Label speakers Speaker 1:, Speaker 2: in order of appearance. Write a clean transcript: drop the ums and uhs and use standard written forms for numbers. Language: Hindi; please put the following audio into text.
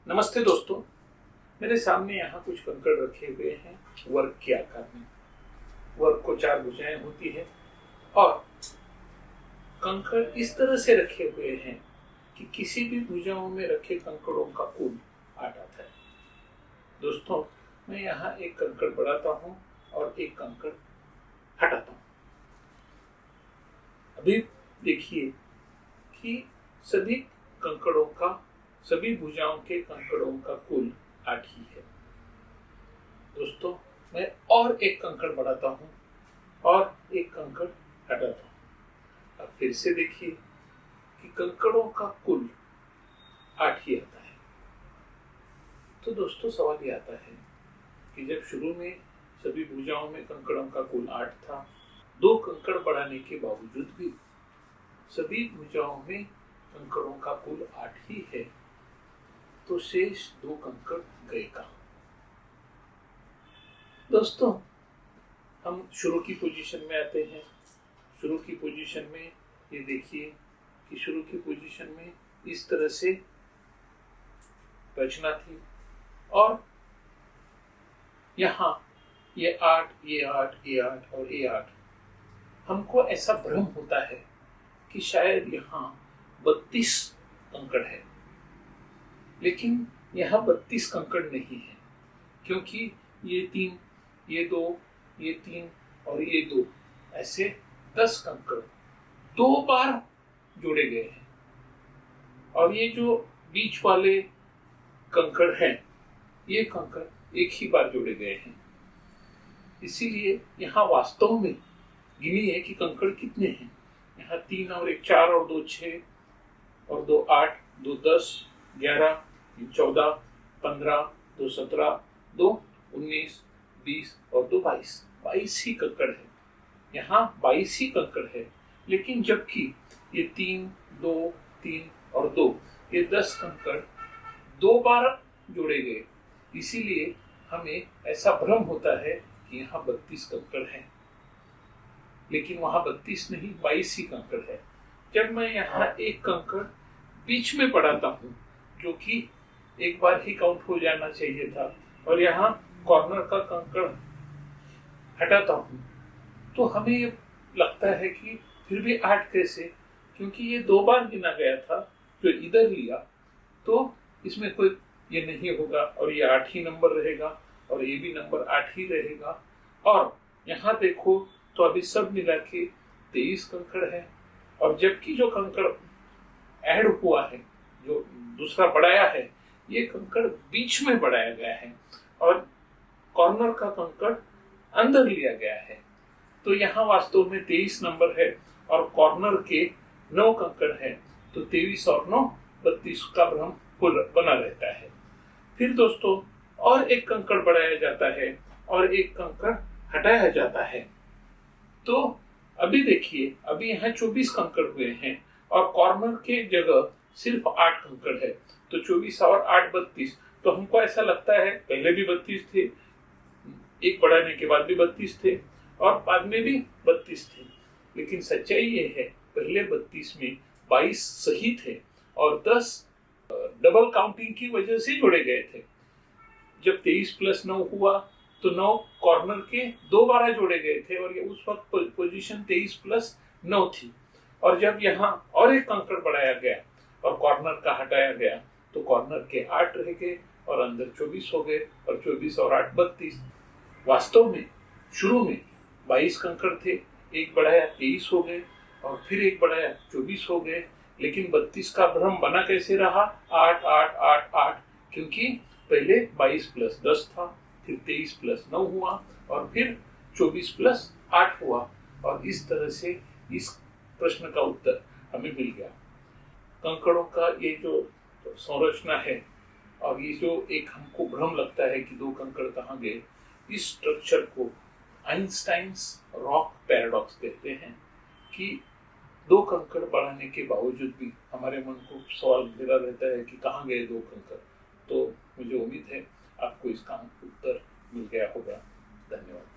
Speaker 1: नमस्ते दोस्तों, मेरे सामने यहाँ कुछ कंकड़ रखे हुए हैं वर्ग के आकार में। वर्ग को 4 भुजाएं होती है और कंकड़ इस तरह से रखे हुए हैं कि किसी भी भुजाओं में रखे कंकड़ों का कुल 8 आता है। दोस्तों, मैं यहाँ एक कंकड़ बढ़ाता हूँ और एक कंकड़ हटाता हूँ। अभी देखिए कि सभी भुजाओं के कंकड़ों का कुल 8 ही है। दोस्तों, मैं और एक कंकड़ बढ़ाता हूँ और एक कंकड़ हटाता हूँ। अब फिर से देखिए कि कंकड़ों का कुल 8 ही आता है। तो दोस्तों, सवाल ये आता है कि जब शुरू में सभी भुजाओं में कंकड़ों का कुल 8 था, 2 कंकड़ बढ़ाने के बावजूद भी सभी भुजाओं में कंकड़ों का कुल 8 ही है, तो शेष 2 कंकड़ गए कहां? दोस्तों, हम शुरू की पोजीशन में आते हैं। शुरू की पोजीशन में ये देखिए कि शुरू की पोजीशन में इस तरह से रचना थी और यहाँ ये 8, ये 8, ये 8 और ये 8। हमको ऐसा भ्रम होता है कि शायद यहाँ 32 कंकड़ है, लेकिन यहाँ 32 कंकड़ नहीं है, क्योंकि ये 3, ये 2, ये 3 और ये 2 ऐसे 10 कंकड़ 2 बार जोड़े गए हैं। और ये जो बीच वाले कंकड़ हैं, ये कंकड़ एक ही बार जोड़े गए हैं। इसीलिए यहाँ वास्तव में गिनिए कि कंकड़ कितने हैं। यहाँ 3 और 1 4 और 2 6 और 2 8, 2 10, 11, 14, 15, 2 17, 2 19, 20 और 2 22। 22 ही कंकड़ है। यहाँ 22 ही कंकड़ है, लेकिन जबकि ये 3, 2, 3 और 2 ये 10 कंकड़ 2 बार जोड़े गए। इसीलिए हमें ऐसा भ्रम होता है कि यहाँ 32 कंकड़ हैं, लेकिन वहाँ 32 नहीं 22 ही कंकड़ है। जब मैं यहाँ एक कंकड़ बीच में बढ़ाता हूँ, जो कि एक बार ही काउंट हो जाना चाहिए था, और यहाँ कॉर्नर का कंकड़ हटाता हूँ, तो हमें ये लगता है कि फिर भी 8 कैसे, क्योंकि ये 2 बार गिना गया था। जो इधर लिया तो इसमें कोई ये नहीं होगा और ये 8 ही नंबर रहेगा और ये भी नंबर 8 ही रहेगा। और यहाँ देखो तो अभी सब मिला के 23 कंकड़ है, और जबकि जो कंकड़ ऐड हुआ है, जो दूसरा बढ़ाया है, ये कंकड़ बीच में बढ़ाया गया है और कॉर्नर का कंकड़ अंदर लिया गया है। तो यहाँ वास्तव में 23 नंबर है और कॉर्नर के 9 कंकड़ है, तो 23 और 9 32 का भ्रम बना रहता है। फिर दोस्तों, और एक कंकड़ बढ़ाया जाता है और एक कंकड़ हटाया जाता है। तो अभी देखिए, अभी यहाँ 24 कंकड़ हुए हैं और कॉर्नर के जगह सिर्फ 8 कंकड़ है, तो 24 और 8 32। तो हमको ऐसा लगता है पहले भी 32 थे, एक बढ़ाने के बाद भी 32 थे और बाद में भी 32 थे। लेकिन सच्चाई ये है, पहले 32 में 22 सही थे और 10 डबल काउंटिंग की वजह से जोड़े गए थे। जब 23 + 9 हुआ तो 9 कॉर्नर के 2 बार जोड़े गए थे और ये उस वक्त पोजीशन 23 + 9 थी। और जब यहाँ और एक कंकड़ बढ़ाया गया और कॉर्नर का हटाया गया, तो कॉर्नर के 8 रह गए और अंदर 24 हो गए, और 24 और 8 32। वास्तव में शुरू में 22 कंकड़ थे, एक बढ़ाया 23 हो गए और फिर एक बढ़ाया 24 हो गए। लेकिन 32 का भ्रम बना कैसे रहा? 8 8 8 8, क्योंकि पहले 22 + 10 था, फिर 23 + 9 हुआ और फिर 24 + 8 हुआ, और इस तरह से इस प्रश्न का उत्तर हमें मिल गया। कंकड़ों का ये जो संरचना है और ये जो एक हमको भ्रम लगता है कि 2 कंकड़ कहाँ गए, इस स्ट्रक्चर को आइंस्टाइन्स रॉक पैराडॉक्स कहते हैं कि 2 कंकड़ बढ़ाने के बावजूद भी हमारे मन को सवाल घेरा रहता है कि कहाँ गए 2 कंकड़। तो मुझे उम्मीद है आपको इसका उत्तर मिल गया होगा। धन्यवाद।